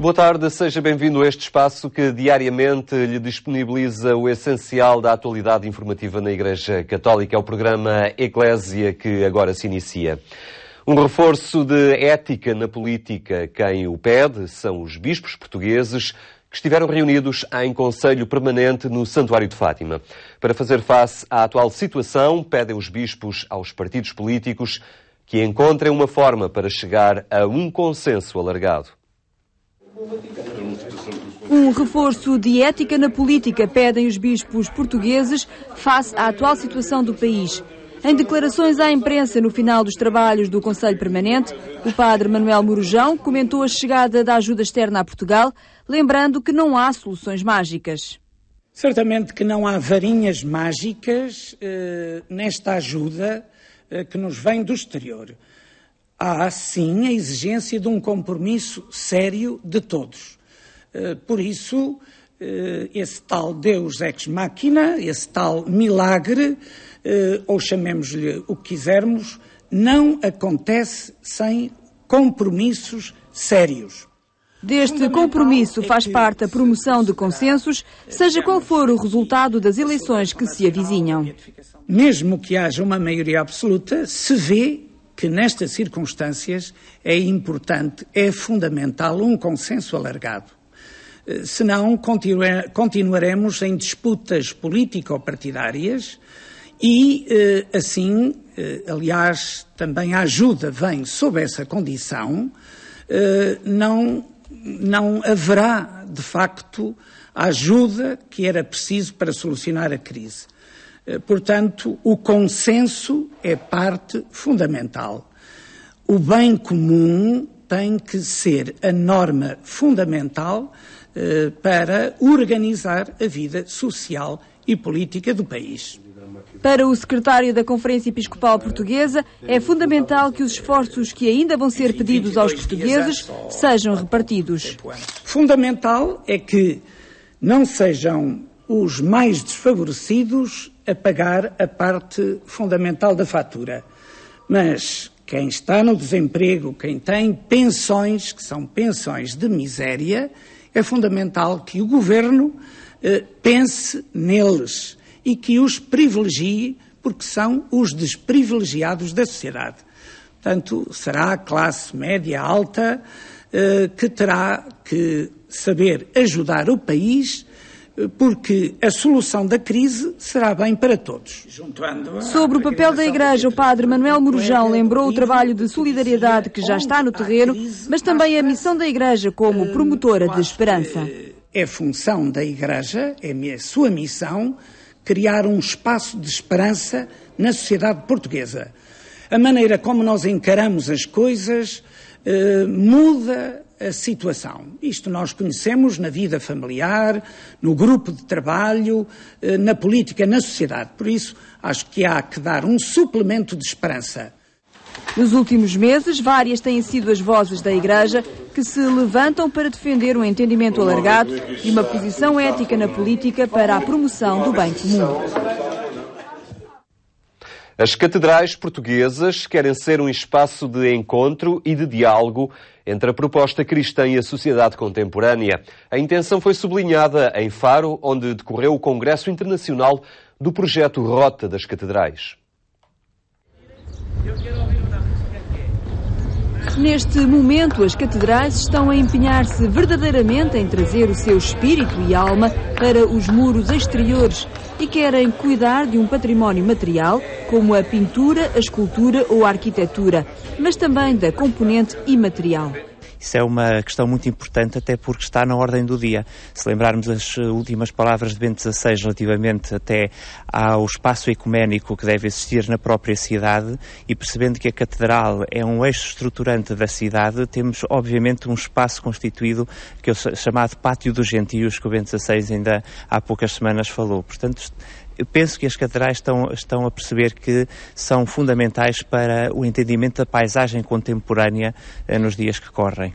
Boa tarde, seja bem-vindo a este espaço que diariamente lhe disponibiliza o essencial da atualidade informativa na Igreja Católica. É o programa Eclésia que agora se inicia. Um reforço de ética na política. Quem o pede são os bispos portugueses que estiveram reunidos em Conselho Permanente no Santuário de Fátima. Para fazer face à atual situação, pedem os bispos aos partidos políticos que encontrem uma forma para chegar a um consenso alargado. Um reforço de ética na política pedem os bispos portugueses face à atual situação do país. Em declarações à imprensa no final dos trabalhos do Conselho Permanente, o padre Manuel Murujão comentou a chegada da ajuda externa a Portugal, lembrando que não há soluções mágicas. Certamente que não há varinhas mágicas nesta ajuda que nos vem do exterior. Há, sim, a exigência de um compromisso sério de todos. Por isso, esse tal Deus ex machina, esse tal milagre, ou chamemos-lhe o que quisermos, não acontece sem compromissos sérios. Deste compromisso faz parte a promoção de consensos, seja qual for o resultado das eleições que se avizinham. Mesmo que haja uma maioria absoluta, se vê que nestas circunstâncias é importante, é fundamental um consenso alargado. Senão continuaremos em disputas político-partidárias e assim, aliás, também a ajuda vem sob essa condição, não haverá, de facto, a ajuda que era preciso para solucionar a crise. Portanto, o consenso é parte fundamental. O bem comum tem que ser a norma fundamental para organizar a vida social e política do país. Para o secretário da Conferência Episcopal Portuguesa, é fundamental que os esforços que ainda vão ser pedidos aos portugueses sejam repartidos. Fundamental é que não sejam os mais desfavorecidos a pagar a parte fundamental da fatura. Mas quem está no desemprego, quem tem pensões, que são pensões de miséria, é fundamental que o Governo pense neles e que os privilegie, porque são os desprivilegiados da sociedade. Portanto, será a classe média alta que terá que saber ajudar o país, porque a solução da crise será bem para todos. Sobre o papel da Igreja, o padre Manuel Murujão lembrou o trabalho de solidariedade que já está no terreno, mas também a missão da Igreja como promotora de esperança. É função da Igreja, é a sua missão, criar um espaço de esperança na sociedade portuguesa. A maneira como nós encaramos as coisas muda a situação. Isto nós conhecemos na vida familiar, no grupo de trabalho, na política, na sociedade. Por isso, acho que há que dar um suplemento de esperança. Nos últimos meses, várias têm sido as vozes da Igreja que se levantam para defender um entendimento alargado e uma posição ética na política para a promoção do bem comum. As catedrais portuguesas querem ser um espaço de encontro e de diálogo entre a proposta cristã e a sociedade contemporânea. A intenção foi sublinhada em Faro, onde decorreu o Congresso Internacional do projeto Rota das Catedrais. Neste momento, as catedrais estão a empenhar-se verdadeiramente em trazer o seu espírito e alma para os muros exteriores e querem cuidar de um património material, como a pintura, a escultura ou a arquitetura, mas também da componente imaterial. Isso é uma questão muito importante, até porque está na ordem do dia. Se lembrarmos as últimas palavras de Bento XVI relativamente até ao espaço ecuménico que deve existir na própria cidade e percebendo que a catedral é um eixo estruturante da cidade, temos obviamente um espaço constituído que é o chamado Pátio dos Gentios, que o Bento XVI ainda há poucas semanas falou. Portanto, eu penso que as catedrais estão a perceber que são fundamentais para o entendimento da paisagem contemporânea nos dias que correm.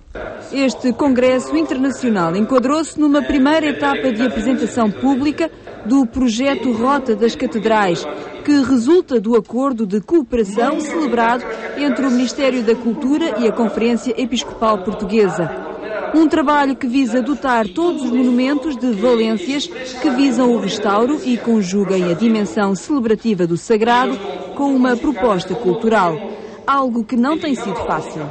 Este Congresso Internacional enquadrou-se numa primeira etapa de apresentação pública do projeto Rota das Catedrais, que resulta do acordo de cooperação celebrado entre o Ministério da Cultura e a Conferência Episcopal Portuguesa. Um trabalho que visa dotar todos os monumentos de valências que visam o restauro e conjuguem a dimensão celebrativa do sagrado com uma proposta cultural, algo que não tem sido fácil.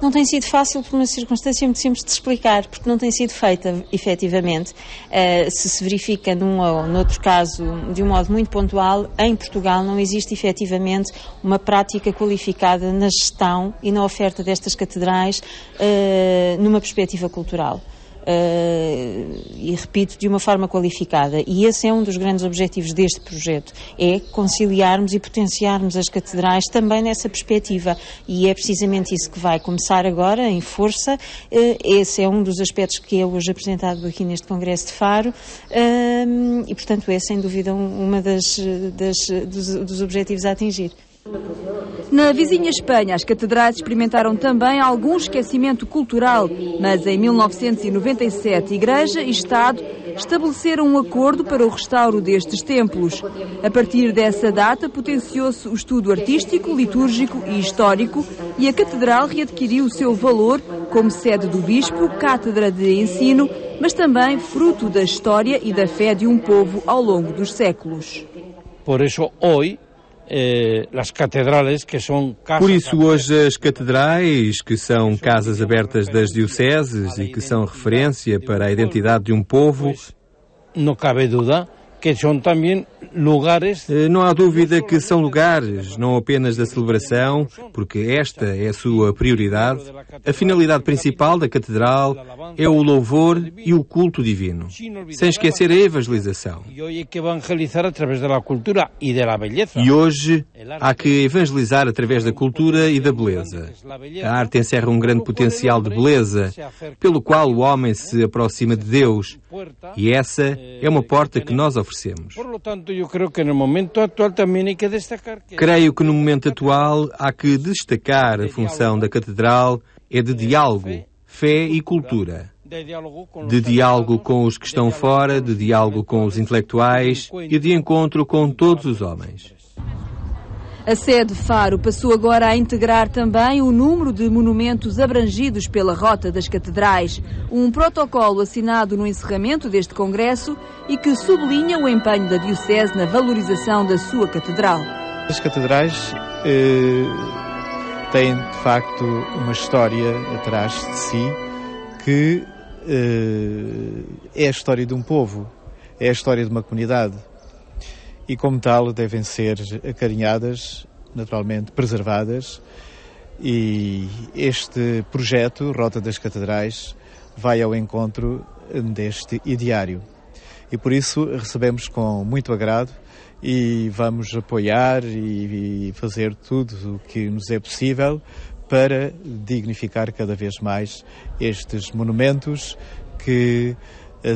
Não tem sido fácil por uma circunstância muito simples de explicar, porque não tem sido feita efetivamente. Se verifica num ou noutro caso de um modo muito pontual, em Portugal não existe efetivamente uma prática qualificada na gestão e na oferta destas catedrais numa perspectiva cultural. E repito, de uma forma qualificada. E esse é um dos grandes objetivos deste projeto, é conciliarmos e potenciarmos as catedrais também nessa perspectiva. E é precisamente isso que vai começar agora, em força. Esse é um dos aspectos que é hoje apresentado aqui neste Congresso de Faro. E, portanto, é sem dúvida uma dos objetivos a atingir. Na vizinha Espanha, as catedrais experimentaram também algum esquecimento cultural, mas em 1997, Igreja e Estado estabeleceram um acordo para o restauro destes templos. A partir dessa data, potenciou-se o estudo artístico, litúrgico e histórico e a catedral readquiriu o seu valor como sede do bispo, cátedra de ensino, mas também fruto da história e da fé de um povo ao longo dos séculos. Por isso, hoje, Por isso, hoje, as catedrais, que são casas abertas das dioceses e que são referência para a identidade de um povo, não cabe dúvida que são também lugares... Não há dúvida que são lugares, não apenas da celebração, porque esta é a sua prioridade. A finalidade principal da catedral é o louvor e o culto divino, sem esquecer a evangelização. E hoje há que evangelizar através da cultura e da beleza. A arte encerra um grande potencial de beleza, pelo qual o homem se aproxima de Deus, e essa é uma porta que nós oferecemos. Creio que no momento atual há que destacar a função da catedral é de diálogo, fé e cultura. De diálogo com os que estão fora, de diálogo com os intelectuais e de encontro com todos os homens. A sede Faro passou agora a integrar também o número de monumentos abrangidos pela Rota das Catedrais, um protocolo assinado no encerramento deste congresso e que sublinha o empenho da Diocese na valorização da sua catedral. As catedrais têm, de facto, uma história atrás de si que é a história de um povo, é a história de uma comunidade. E, como tal, devem ser acarinhadas, naturalmente preservadas, e este projeto, Rota das Catedrais, vai ao encontro deste ideário. E por isso recebemos com muito agrado e vamos apoiar e fazer tudo o que nos é possível para dignificar cada vez mais estes monumentos que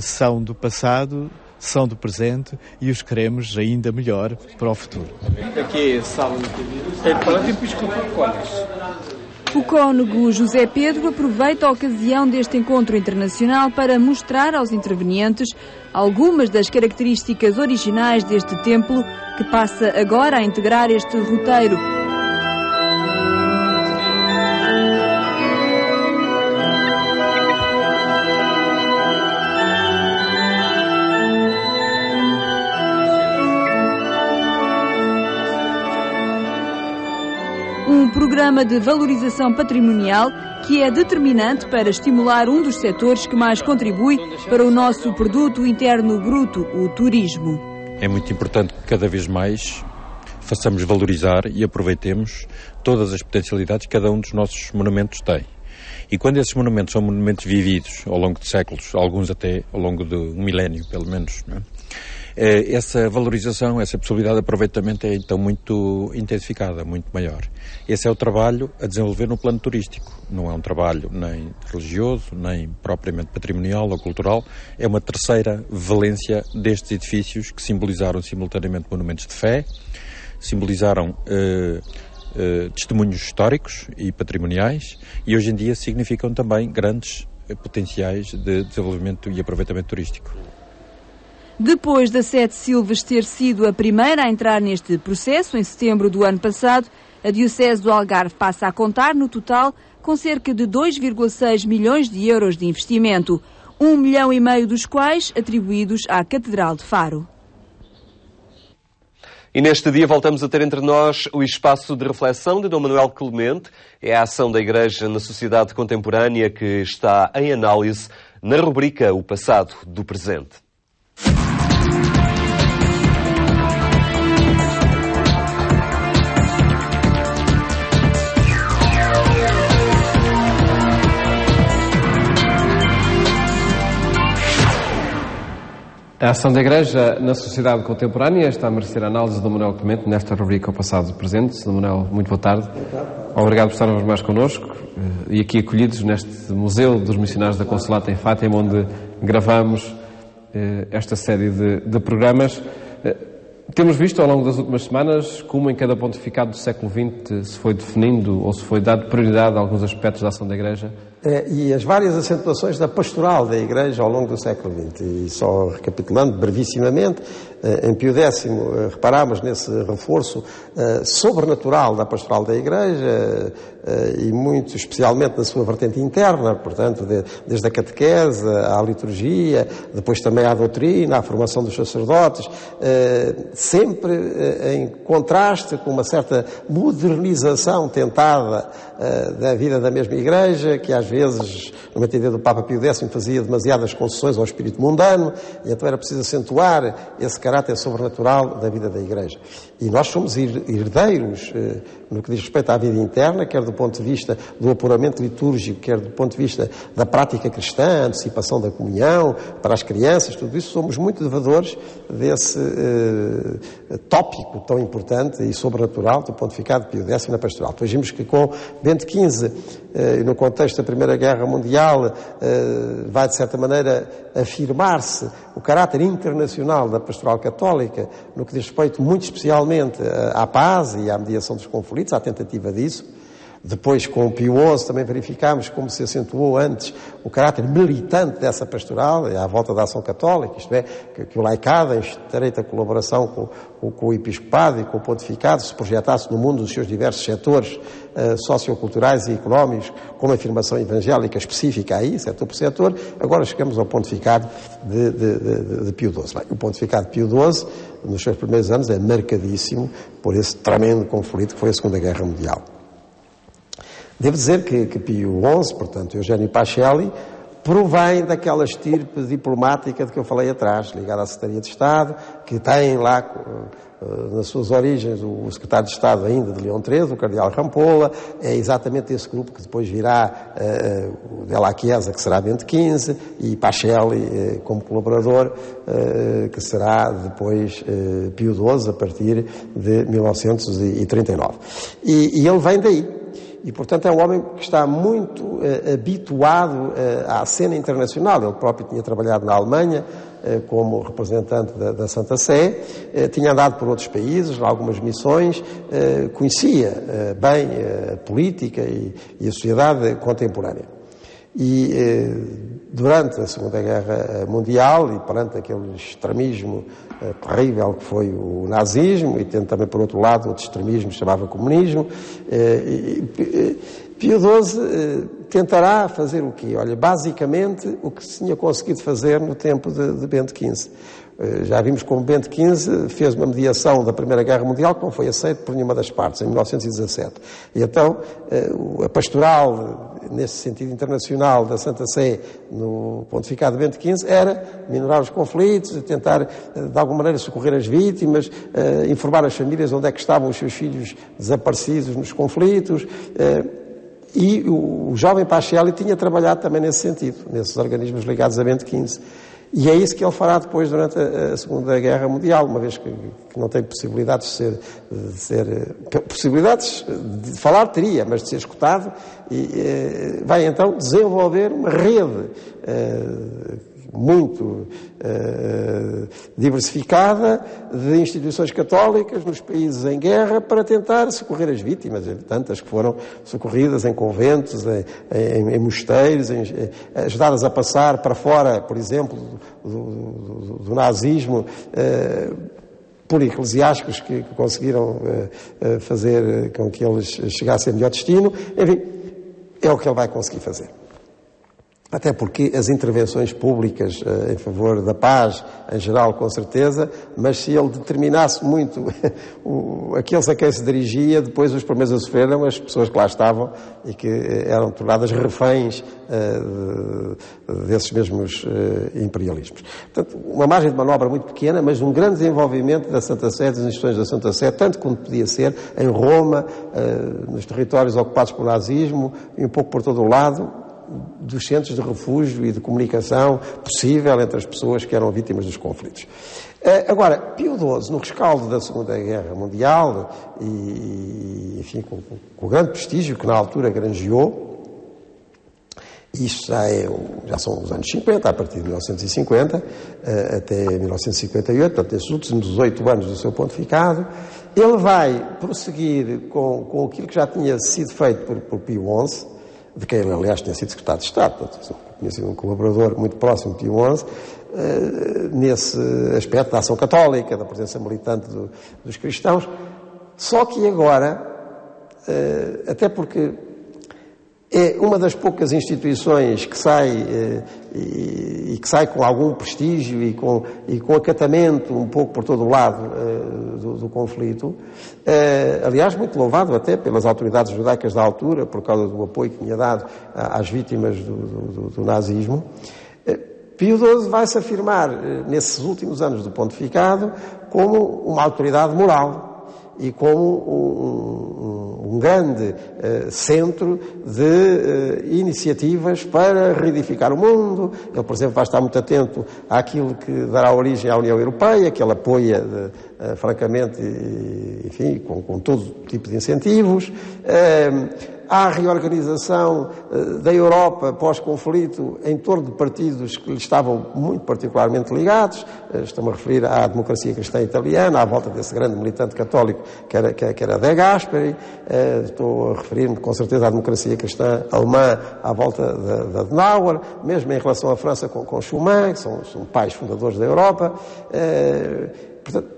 são do passado, são do presente e os queremos ainda melhor para o futuro. Aqui é a sala do Palácio Episcopal de Conas. O cônego José Pedro aproveita a ocasião deste encontro internacional para mostrar aos intervenientes algumas das características originais deste templo que passa agora a integrar este roteiro. Um programa de valorização patrimonial que é determinante para estimular um dos setores que mais contribui para o nosso produto interno bruto, o turismo. É muito importante que cada vez mais façamos valorizar e aproveitemos todas as potencialidades que cada um dos nossos monumentos tem. E quando esses monumentos são monumentos vividos ao longo de séculos, alguns até ao longo de um milénio, pelo menos, não é? Essa valorização, essa possibilidade de aproveitamento é então muito intensificada, muito maior. Esse é o trabalho a desenvolver no plano turístico. Não é um trabalho nem religioso, nem propriamente patrimonial ou cultural. É uma terceira valência destes edifícios que simbolizaram simultaneamente monumentos de fé, simbolizaram testemunhos históricos e patrimoniais e hoje em dia significam também grandes potenciais de desenvolvimento e aproveitamento turístico. Depois da Sete Silvas ter sido a primeira a entrar neste processo, em setembro do ano passado, A Diocese do Algarve passa a contar, no total, com cerca de 2,6 milhões de euros de investimento, 1,5 milhão dos quais atribuídos à Catedral de Faro. E neste dia voltamos a ter entre nós o espaço de reflexão de Dom Manuel Clemente. É a ação da Igreja na sociedade contemporânea que está em análise na rubrica O Passado do Presente. A ação da Igreja na sociedade contemporânea está a merecer a análise de Dom Manuel Clemente nesta rubrica ao passado e presente. Dom Manuel, muito boa tarde. Obrigado por estarmos mais connosco e aqui acolhidos neste Museu dos Missionários da Consolata em Fátima, onde gravamos esta série de programas. Temos visto ao longo das últimas semanas como em cada pontificado do século XX se foi definindo ou se foi dado prioridade a alguns aspectos da ação da Igreja. E as várias acentuações da pastoral da Igreja ao longo do século XX. E só recapitulando brevissimamente, em Pio X reparámos nesse reforço sobrenatural da pastoral da Igreja e muito especialmente na sua vertente interna, portanto, desde a catequese à liturgia, depois também à doutrina, à formação dos sacerdotes, sempre em contraste com uma certa modernização tentada da vida da mesma Igreja, que às vezes, numa teoria do Papa Pio X, fazia demasiadas concessões ao espírito mundano, e então era preciso acentuar esse caráter sobrenatural da vida da Igreja. E nós somos herdeiros no que diz respeito à vida interna, quer do ponto de vista do apuramento litúrgico, quer do ponto de vista da prática cristã, antecipação da comunhão, para as crianças, tudo isso, somos muito devedores desse tópico tão importante e sobrenatural do pontificado de Pio X na pastoral. Depois vimos que com Bento XV, no contexto da Primeira Guerra Mundial, vai de certa maneira afirmar-se o caráter internacional da pastoral católica, no que diz respeito muito especialmente à paz e à mediação dos conflitos, à tentativa disso. Depois, com o Pio XI, também verificámos como se acentuou antes o caráter militante dessa pastoral, à volta da ação católica, isto é, que o laicado, em estreita colaboração com o episcopado e com o pontificado, se projetasse no mundo nos seus diversos setores socioculturais e económicos, com uma afirmação evangélica específica aí, setor por setor. Agora chegamos ao pontificado de Pio XII. Bem, o pontificado de Pio XII, nos seus primeiros anos, é marcadíssimo por esse tremendo conflito que foi a Segunda Guerra Mundial. Devo dizer que Pio XI, portanto, Eugênio Pacelli, provém daquela estirpe diplomática de que eu falei atrás, ligada à Secretaria de Estado, que tem lá, nas suas origens, o secretário de Estado ainda de Leão XIII, o cardeal Rampolla. É exatamente esse grupo que depois virá o Della Chiesa, que será Bento XV, e Pacelli como colaborador, que será depois Pio XII, a partir de 1939. E ele vem daí. E, portanto, é um homem que está muito habituado à cena internacional. Ele próprio tinha trabalhado na Alemanha como representante da Santa Sé, tinha andado por outros países, algumas missões, conhecia bem a política e a sociedade contemporânea. E durante a Segunda Guerra Mundial, e perante aquele extremismo terrível que foi o nazismo, e tendo também, por outro lado, outro extremismo que se chamava comunismo, Pio XII tentará fazer o quê? Olha, basicamente o que se tinha conseguido fazer no tempo de Bento XV. Já vimos como Bento XV fez uma mediação da Primeira Guerra Mundial que não foi aceita por nenhuma das partes, em 1917. E então, a pastoral, nesse sentido internacional, da Santa Sé, no pontificado de Bento XV, era minorar os conflitos, tentar, de alguma maneira, socorrer as vítimas, informar as famílias onde é que estavam os seus filhos desaparecidos nos conflitos. E o jovem Pacelli tinha trabalhado também nesse sentido, nesses organismos ligados a Bento XV. E é isso que ele fará depois durante a Segunda Guerra Mundial, uma vez que não tem possibilidades possibilidades de falar teria, mas de ser escutado, e vai então desenvolver uma rede muito diversificada de instituições católicas nos países em guerra para tentar socorrer as vítimas, tantas que foram socorridas em conventos, em mosteiros, ajudadas a passar para fora, por exemplo, do nazismo, puri-eclesiásticos que conseguiram fazer com que eles chegassem a melhor destino. Enfim, é o que ele vai conseguir fazer. Até porque as intervenções públicas em favor da paz, em geral, com certeza, mas se ele determinasse muito aqueles a quem se dirigia, depois os primeiros a sofrer eram as pessoas que lá estavam e que eram tornadas reféns desses mesmos imperialismos. Portanto, uma margem de manobra muito pequena, mas um grande desenvolvimento da Santa Sé, das instituições da Santa Sé, tanto quanto podia ser, em Roma, nos territórios ocupados pelo nazismo e um pouco por todo o lado, dos centros de refúgio e de comunicação possível entre as pessoas que eram vítimas dos conflitos. Agora, Pio XII, no rescaldo da Segunda Guerra Mundial e enfim, com o grande prestígio que na altura granjeou, isto já são os anos 50, a partir de 1950 até 1958, portanto, esses últimos 8 anos do seu pontificado, ele vai prosseguir com aquilo que já tinha sido feito por Pio XI, de quem ele, aliás, tinha sido secretário de Estado, portanto, tinha sido um colaborador muito próximo de Pio XI, nesse aspecto da ação católica, da presença militante dos cristãos, só que agora, até porque é uma das poucas instituições que sai e que sai com algum prestígio e com acatamento um pouco por todo o lado do conflito, aliás muito louvado até pelas autoridades judaicas da altura por causa do apoio que tinha dado às vítimas do nazismo. Pio XII vai se afirmar nesses últimos anos do pontificado como uma autoridade moral e como um grande centro de iniciativas para reedificar o mundo. Ele, por exemplo, vai estar muito atento àquilo que dará origem à União Europeia, que ele apoia francamente, enfim, com todo tipo de incentivos. Há a reorganização da Europa pós-conflito em torno de partidos que lhe estavam muito particularmente ligados. Estou-me a referir à democracia cristã italiana, à volta desse grande militante católico que era De Gasperi. Estou a referir-me com certeza à democracia cristã alemã à volta de Adenauer, mesmo em relação à França com Schuman, que são pais fundadores da Europa. Portanto,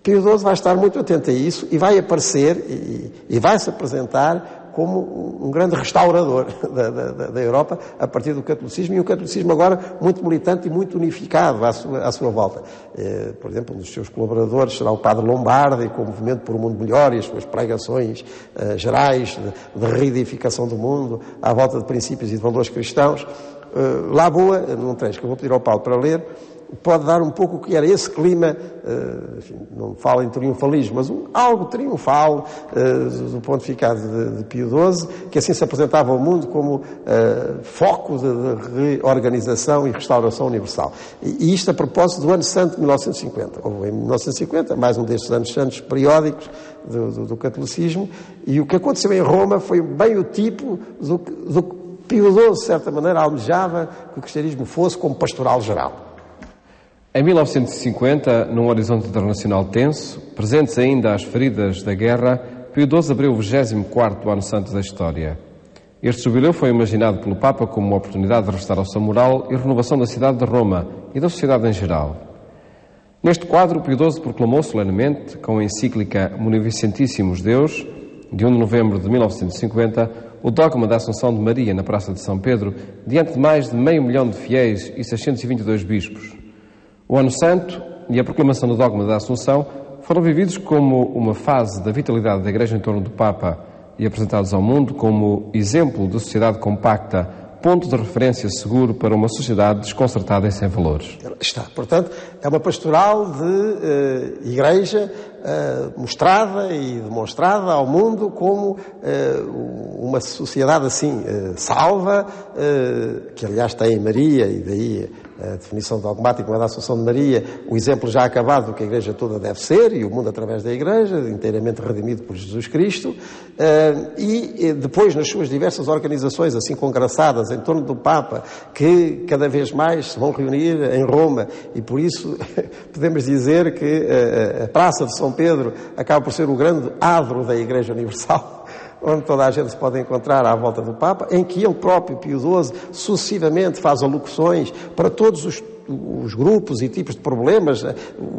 Pio XII vai estar muito atento a isso e vai aparecer e vai se apresentar como um grande restaurador da Europa a partir do catolicismo, e um catolicismo agora muito militante e muito unificado à sua volta. Por exemplo, um dos seus colaboradores será o padre Lombardi, com o Movimento por um Mundo Melhor e as suas pregações gerais de reedificação do mundo à volta de princípios e de valores cristãos. Lá boa, num trecho que eu vou pedir ao Paulo para ler, pode dar um pouco o que era esse clima, enfim, não falo em triunfalismo, mas algo triunfal do pontificado de Pio XII, que assim se apresentava ao mundo como foco de reorganização e restauração universal. E isto a propósito do Ano Santo de 1950. Ou em 1950, mais um destes anos santos periódicos do catolicismo, e o que aconteceu em Roma foi bem o tipo do que Pio XII, de certa maneira, almejava que o cristianismo fosse como pastoral geral. Em 1950, num horizonte internacional tenso, presentes ainda às feridas da guerra, Pio XII abriu o 24º Ano Santo da história. Este jubileu foi imaginado pelo Papa como uma oportunidade de restauração moral e renovação da cidade de Roma e da sociedade em geral. Neste quadro, Pio XII proclamou solenemente, com a encíclica Munificentíssimos Deus, de 1 de novembro de 1950, o dogma da Assunção de Maria na Praça de São Pedro, diante de mais de 500 mil de fiéis e 622 bispos. O Ano Santo e a proclamação do dogma da Assunção foram vividos como uma fase da vitalidade da Igreja em torno do Papa e apresentados ao mundo como exemplo de sociedade compacta, ponto de referência seguro para uma sociedade desconcertada e sem valores. Está, portanto, é uma pastoral de Igreja mostrada e demonstrada ao mundo como uma sociedade assim salva, que aliás tem Maria, e daí a definição dogmática da Assunção de Maria, o exemplo já acabado do que a Igreja toda deve ser, e o mundo através da Igreja, inteiramente redimido por Jesus Cristo, e depois nas suas diversas organizações assim congraçadas em torno do Papa, que cada vez mais se vão reunir em Roma, e por isso podemos dizer que a Praça de São Pedro acaba por ser o grande adro da Igreja Universal, onde toda a gente se pode encontrar à volta do Papa, em que ele próprio, Pio XII, sucessivamente faz alocuções para todos os os grupos e tipos de problemas,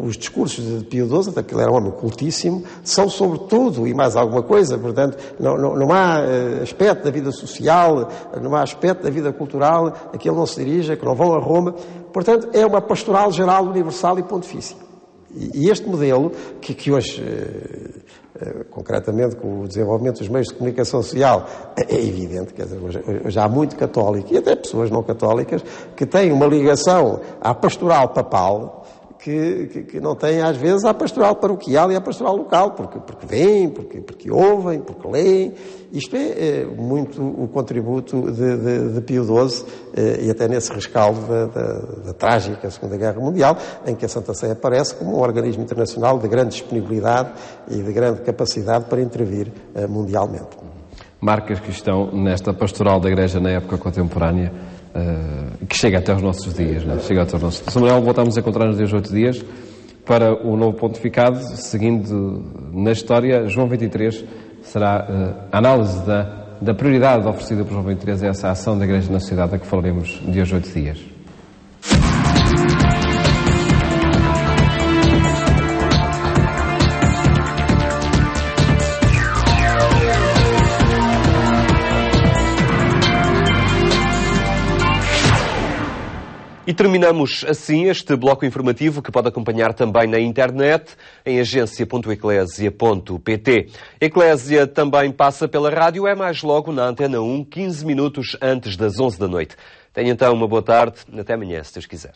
os discursos de Pio XII, até porque ele era um homem cultíssimo, são sobre tudo e mais alguma coisa. Portanto, não há aspecto da vida social, não há aspecto da vida cultural a que ele não se dirija, que não vão a Roma. Portanto, é uma pastoral geral, universal e pontifícia. E este modelo, que hoje, concretamente com o desenvolvimento dos meios de comunicação social, é evidente, quer dizer, hoje há muito católico, e até pessoas não católicas, que têm uma ligação à pastoral papal, que não têm, às vezes, à pastoral paroquial e à pastoral local, porque veem, porque ouvem, porque leem. Isto é muito o contributo de Pio XII, e até nesse rescaldo da trágica Segunda Guerra Mundial, em que a Santa Sé aparece como um organismo internacional de grande disponibilidade e de grande capacidade para intervir mundialmente. Marcas que estão nesta pastoral da Igreja na época contemporânea, que chega até aos nossos dias, não é? Chega até aos nossos dias. Samuel, voltamos a encontrar nos dias 8 dias para o novo pontificado, seguindo na história. João 23 será a análise da prioridade oferecida por João 23 a essa ação da Igreja na sociedade, a que falaremos dias 8 dias. E terminamos assim este bloco informativo, que pode acompanhar também na internet em agência.eclesia.pt. Eclésia também passa pela rádio, é mais logo na Antena 1, 15 minutos antes das 11 da noite. Tenha então uma boa tarde, até amanhã, se Deus quiser.